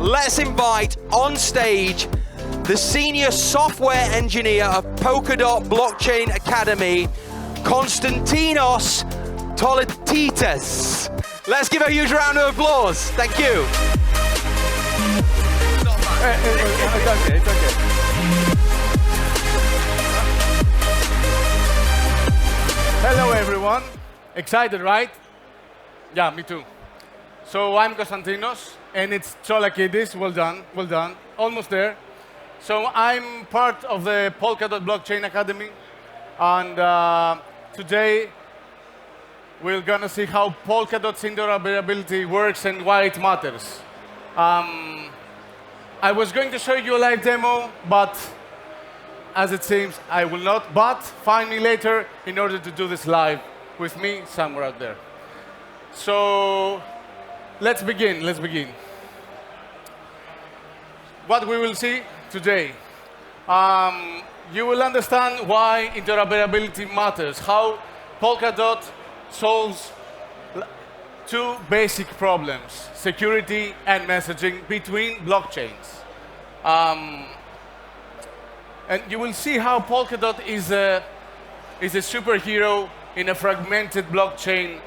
let's invite on stage the Senior Software Engineer of Polkadot Blockchain Academy, Konstantinos Toletitas. Let's give a huge round of applause. Thank you. It's okay. Hello, everyone. Excited, right? Yeah, me too. So I'm Konstantinos, and it's Tsolakidis. Well done, well done. Almost there. So I'm part of the Polkadot Blockchain Academy, and today we're going to see how Polkadot's interoperability works and why it matters. I was going to show you a live demo, but as it seems, I will not. But find me later in order to do this live with me somewhere out there. So let's begin. What we will see today, you will understand why interoperability matters, how Polkadot solves two basic problems, security and messaging between blockchains. And you will see how Polkadot is a superhero in a fragmented blockchain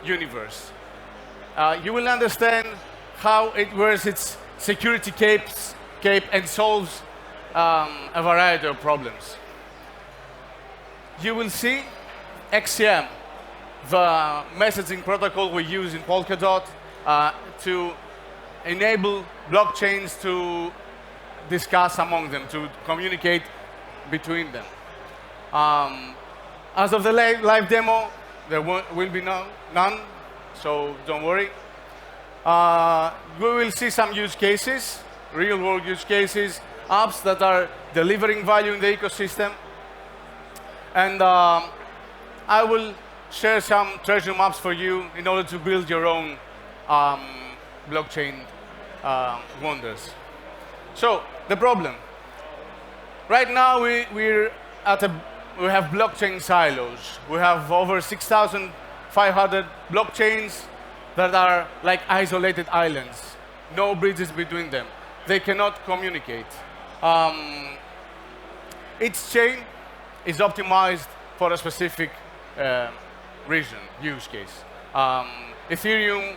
universe. You will understand how it wears its security cape and solves a variety of problems. You will see XCM, the messaging protocol we use in Polkadot to enable blockchains to discuss among them, to communicate between them. As of the live demo, there will be none, so don't worry. We will see some use cases, real-world use cases, apps that are delivering value in the ecosystem. And I will share some treasure maps for you in order to build your own blockchain wonders. So, the problem. Right now, we have blockchain silos. We have over 6,500 blockchains that are like isolated islands. No bridges between them. They cannot communicate. Each chain is optimized for a specific region, use case. Ethereum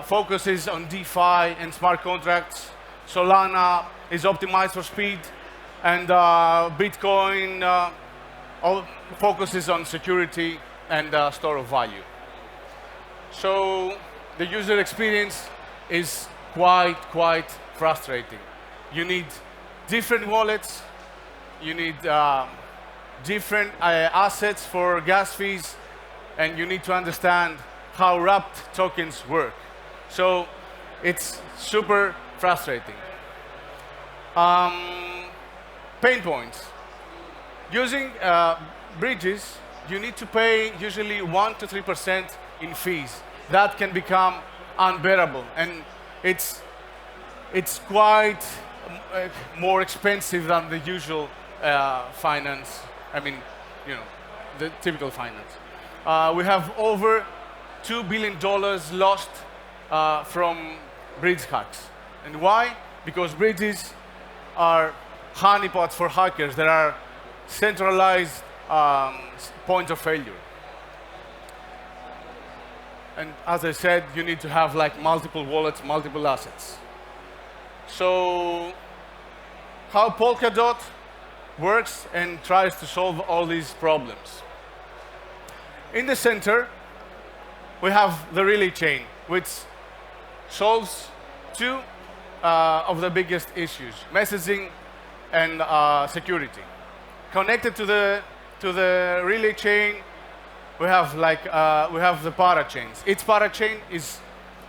focuses on DeFi and smart contracts. Solana is optimized for speed, and Bitcoin focuses on security and store of value. So the user experience is quite frustrating. You need different wallets, you need different assets for gas fees, and you need to understand how wrapped tokens work. So it's super frustrating. Pain points. Using bridges, you need to pay usually 1 to 3% in fees. That can become unbearable, and it's quite more expensive than the usual finance. I mean, the typical finance. We have over $2 billion lost from bridge hacks. And why? Because bridges are honeypots for hackers. There are centralized points of failure. And as I said, you need to have like multiple wallets, multiple assets. So how Polkadot works and tries to solve all these problems. In the center, we have the relay chain, which solves two of the biggest issues, messaging and security. Connected to the relay chain, we have the parachains. Each parachain is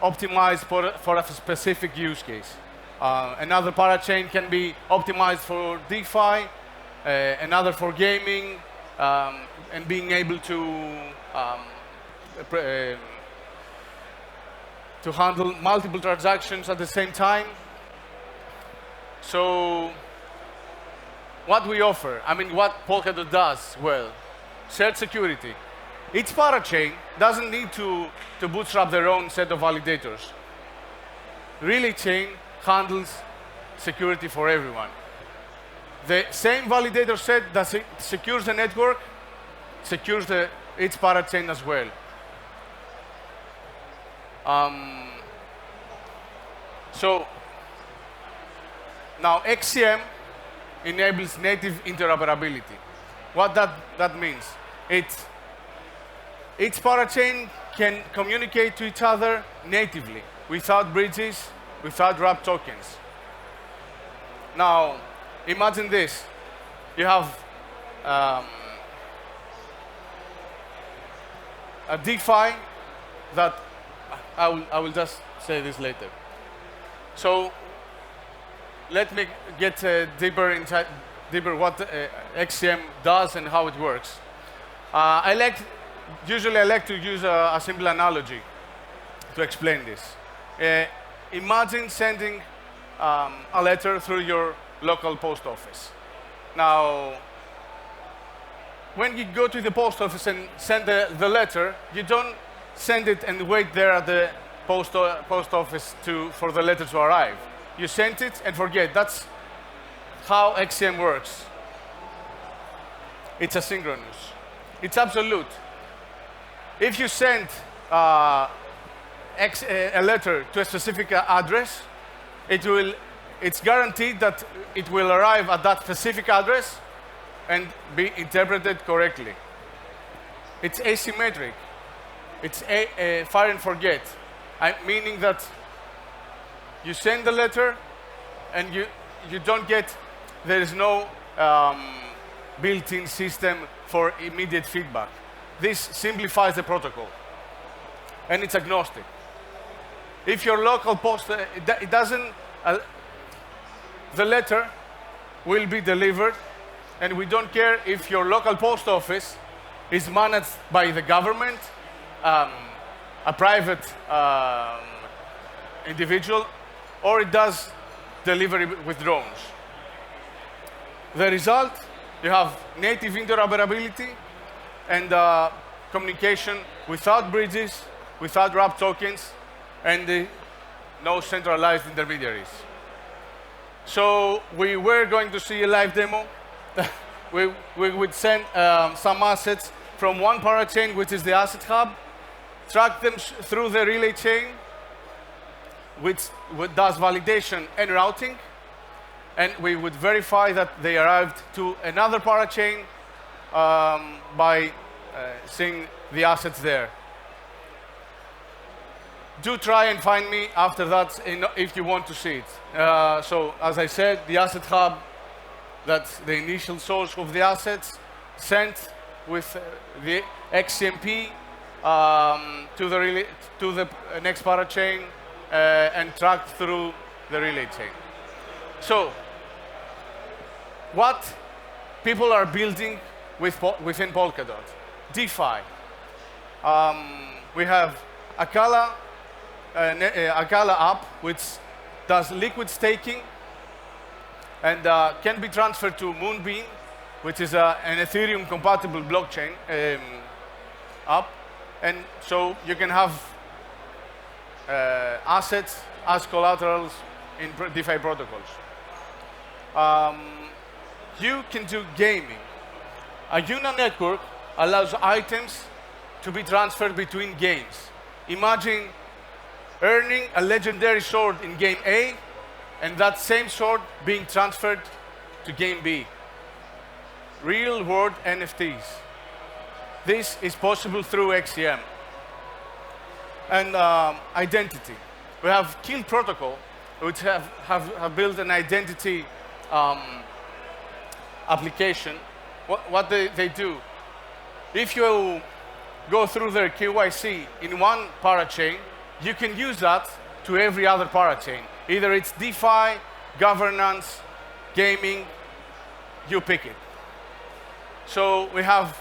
optimized for a specific use case. Another parachain can be optimized for DeFi, another for gaming, and being able to handle multiple transactions at the same time. So what we offer, what Polkadot does well, shared security. Each parachain doesn't need to bootstrap their own set of validators. relay chain handles security for everyone. The same validator set that secures the network secures its parachain as well. So now XCM enables native interoperability. What that means? Each parachain can communicate to each other natively, without bridges, without wrap tokens. Now, imagine this. You have a DeFi that I will just say this later. So let me get deeper what XCM does and how it works. Usually I like to use a simple analogy to explain this. Imagine sending a letter through your local post office. Now, when you go to the post office and send the letter, you don't send it and wait there at the post office for the letter to arrive. You send it and forget. That's how XCM works. It's asynchronous. It's absolute. If you send a letter to a specific address, it's guaranteed that it will arrive at that specific address and be interpreted correctly. It's asymmetric. It's fire and forget, meaning that you send the letter and you don't get, there is no built-in system for immediate feedback. This simplifies the protocol, and it's agnostic. If your local post, it doesn't, the letter will be delivered, and we don't care if your local post office is managed by the government, a private individual, or it does delivery with drones. The result, you have native interoperability and communication without bridges, without wrap tokens, and no centralized intermediaries. So we were going to see a live demo. we would send some assets from one parachain, which is the asset hub, track them through the relay chain, which does validation and routing, and we would verify that they arrived to another parachain by seeing the assets there. Do try and find me after that if you want to see it. So, as I said, the asset hub, that's the initial source of the assets, sent with the XCMP to the next parachain and tracked through the relay chain. So, what people are building within Polkadot? DeFi. We have Akala app, which does liquid staking and can be transferred to Moonbeam, which is an Ethereum-compatible blockchain app. And so you can have assets as collaterals in DeFi protocols. You can do gaming. A Una network allows items to be transferred between games. Imagine earning a legendary sword in game A and that same sword being transferred to game B. Real-world NFTs. This is possible through XCM. And identity. We have Kill Protocol, which have built an identity application. What they do, if you go through their KYC in one parachain, you can use that to every other parachain. Either it's DeFi, governance, gaming, you pick it. So we have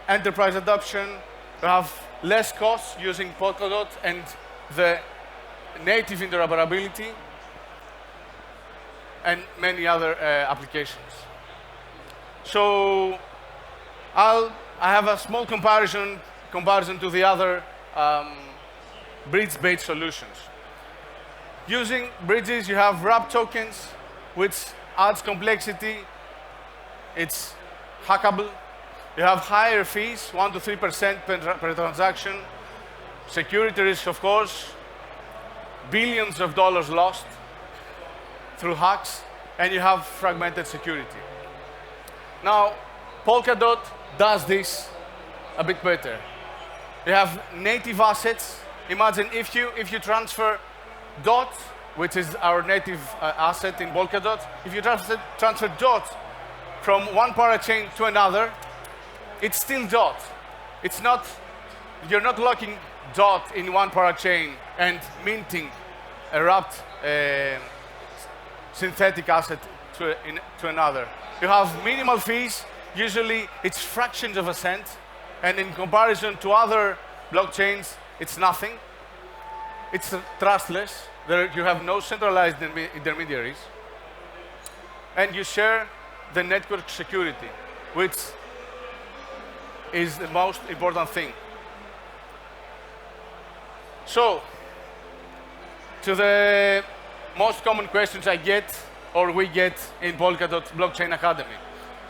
enterprise adoption, we have less costs using Polkadot and the native interoperability, and many other applications. So I have a small comparison to the other bridge-based solutions. Using bridges, you have wrap tokens, which adds complexity. It's hackable. You have higher fees, 1 to 3% per transaction. Security risk, of course. Billions of dollars lost through hacks. And you have fragmented security. Now, Polkadot does this a bit better. You have native assets. Imagine if you transfer DOT, which is our native asset in Polkadot, if you transfer DOT from one parachain to another, it's still DOT. It's not, you're not locking DOT in one parachain and minting a wrapped synthetic asset to another. You have minimal fees. Usually it's fractions of a cent. And in comparison to other blockchains, it's nothing. It's trustless. You have no centralized intermediaries. And you share the network security, which is the most important thing. So, to the most common questions I get, or we get in Polkadot Blockchain Academy.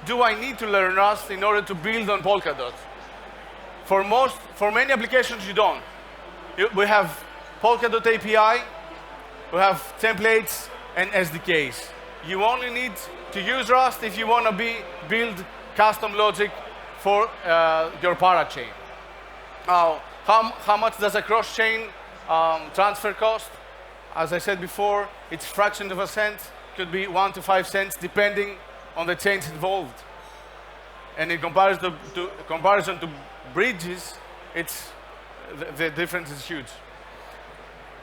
Do I need to learn Rust in order to build on Polkadot? For many applications, you don't. We have Polkadot API, we have templates and SDKs. You only need to use Rust if you want to build custom logic for your parachain. Now, how much does a cross-chain transfer cost? As I said before, it's fractions of a cent, could be 1 to 5 cents, depending on the chains involved. And in comparison to bridges, the difference is huge.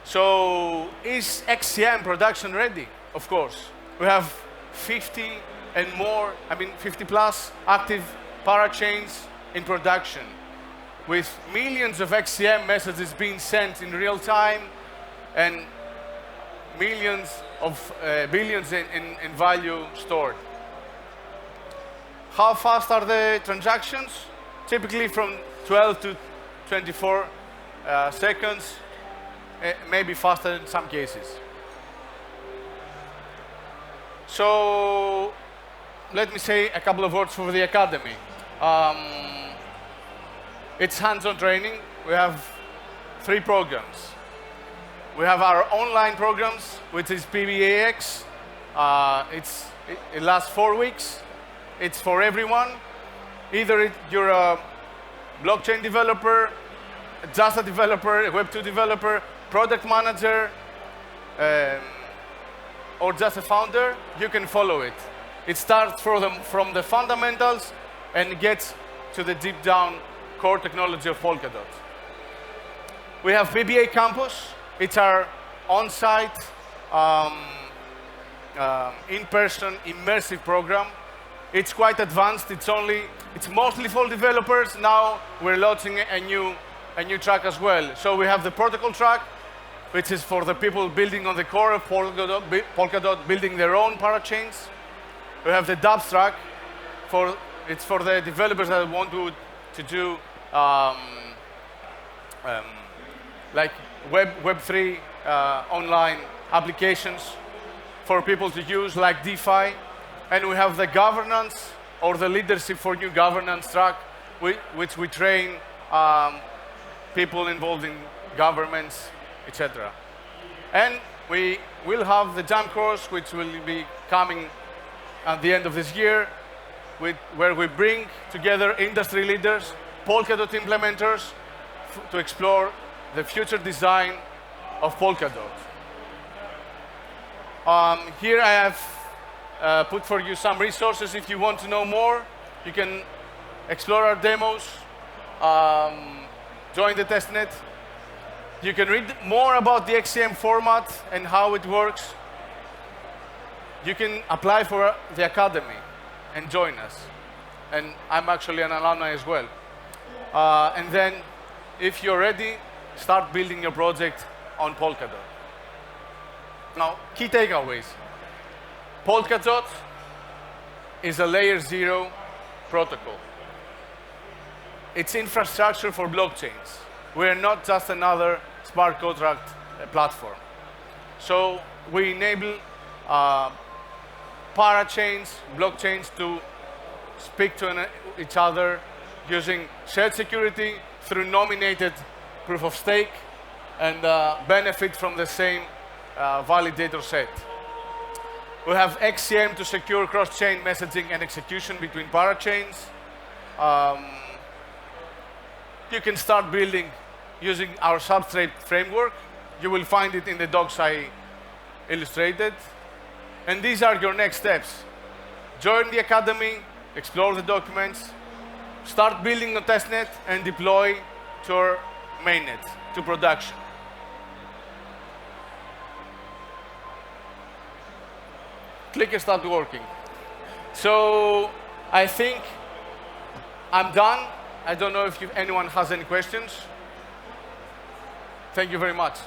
So, is XCM production ready? Of course. We have 50 and more, 50 plus active parachains in production, with millions of XCM messages being sent in real time and billions in value stored. How fast are the transactions? Typically from 12 to 24 seconds, maybe faster in some cases. So let me say a couple of words for the academy. It's hands-on training. We have 3 programs. We have our online programs, which is PBAX. It lasts 4 weeks. It's for everyone. Either you're a blockchain developer, just a developer, a Web2 developer, product manager, or just a founder, you can follow it. It starts from the fundamentals and gets to the deep down core technology of Polkadot. We have PBA Campus. It's our on-site, in-person, immersive program. It's quite advanced. It's mostly for developers. Now we're launching a new track as well. So we have the protocol track, which is for the people building on the core of Polkadot, building their own parachains. We have the dApps track. It's for the developers that want to do like Web3 online applications for people to use, like DeFi. And we have the governance or the leadership for new governance track, which we train people involved in governments, etc. And we will have the jam course, which will be coming at the end of this year, where we bring together industry leaders, Polkadot implementers, to explore the future design of Polkadot. Here I have put for you some resources. If you want to know more, you can explore our demos, join the testnet. You can read more about the XCM format and how it works. You can apply for the academy and join us. And I'm actually an alumni as well. And then, if you're ready, start building your project on Polkadot. Now, key takeaways. Polkadot is a layer 0 protocol. It's infrastructure for blockchains. We're not just another smart contract platform. So we enable parachains, blockchains to speak to each other using shared security through nominated proof of stake and benefit from the same validator set. We have XCM to secure cross-chain messaging and execution between parachains. You can start building using our substrate framework. You will find it in the docs I illustrated. And these are your next steps. Join the academy, explore the documents, start building a testnet, and deploy to our mainnet, to production. Click and start working. So I think I'm done. I don't know if anyone has any questions. Thank you very much.